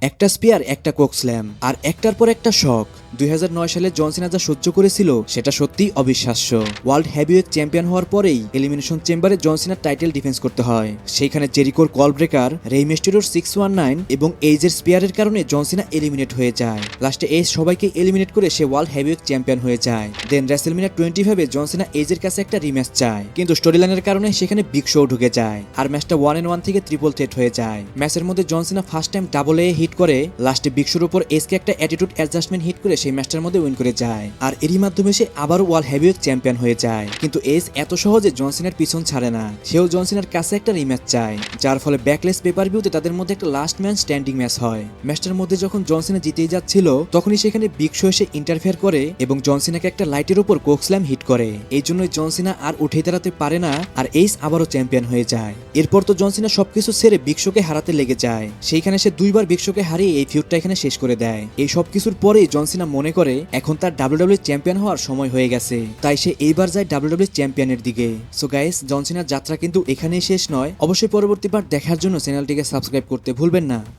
একটা স্পিয়ার, একটা Coke slam, আর একটার পর একটা শক। 2009 সালে জন সিনা যা সহ্য করেছিল সেটা সত্যিই অবিশ্বাস্য। ওয়ার্ল্ড হেভিওয়েট চ্যাম্পিয়ন হওয়ার পরেই এলিমিনেশন চেম্বারে জন সিনার টাইটেল ডিফেন্স করতে হয়। সেখানে জেরিকোর কল ব্রেকার, রেই মিস্টেরিওর 619 এবং এইজের স্পিয়ারের কারণে জন সিনা এলিমিনেট হয়ে যায়। লাস্টে এইজ সবাইকে এলিমিনেট করে সে ওয়ার্ল্ড হেভিওয়েট চ্যাম্পিয়ন হয়ে যায়। দেন রেসেলমেনিয়া 25 জন সিনা এইজের কাছে একটা রিম্যাচ চায়, কিন্তু স্টোরি লাইনের কারণে সেখানে বিগ শো ঢুকে যায় আর ম্যাচটা 1-1 থেকে ট্রিপল থ্রেট হয়ে যায়। ম্যাচের মধ্যে John Cena first time double A hit করে লাস্টে বিগ শোর উপর এজকে একটা অ্যাটিটিউড অ্যাডজাস্টমেন্ট হিট করে সেই ম্যাচটার মধ্যে উইন করে যায়, আর এরই মাধ্যমে সে আবারও ওয়ার্ল্ড হেভিওয়েট চ্যাম্পিয়ন হয়ে যায়। কিন্তু এজ এত সহজে জন সিনার পিছন ছাড়ে না, সেও জন সিনার কাছে একটা রিম্যাচ চায়, যার ফলে ব্যাকলেস পেপার ভিউতে তাদের মধ্যে একটা লাস্ট ম্যান স্ট্যান্ডিং ম্যাচ হয়। ম্যাচটার মধ্যে যখন জন সিনা জিতেই যাচ্ছিল তখনই সেখানে বিগ শো এসে ইন্টারফেয়ার করে এবং জন সিনাকে একটা লাইটের উপর কোক স্ল্যাম হিট করে। এই জন্যই জন সিনা আর উঠে দাঁড়াতে পারে না আর এইজ আবারও চ্যাম্পিয়ন হয়ে যায়। এরপর তো জন সিনা সবকিছু ছেড়ে বিগ শোকে হারাতে লেগে যায়। সেইখানে সে দুইবার বিগ শোকে হারিয়ে এই ফিউডটা এখানে শেষ করে দেয়। এই সব কিছুর পরেই জন সিনা মনে করে এখন তার ডাব্লিউডাব্লিউ চ্যাম্পিয়ন হওয়ার সময় হয়ে গেছে, তাই সে এইবার যায় ডাব্লিউডাব্লিউ চ্যাম্পিয়নের দিকে। সো গাইস, জন সিনার যাত্রা কিন্তু এখানেই শেষ নয়। অবশ্যই পরবর্তী পার্ট দেখার জন্য চ্যানেলটিকে সাবস্ক্রাইব করতে ভুলবেন না।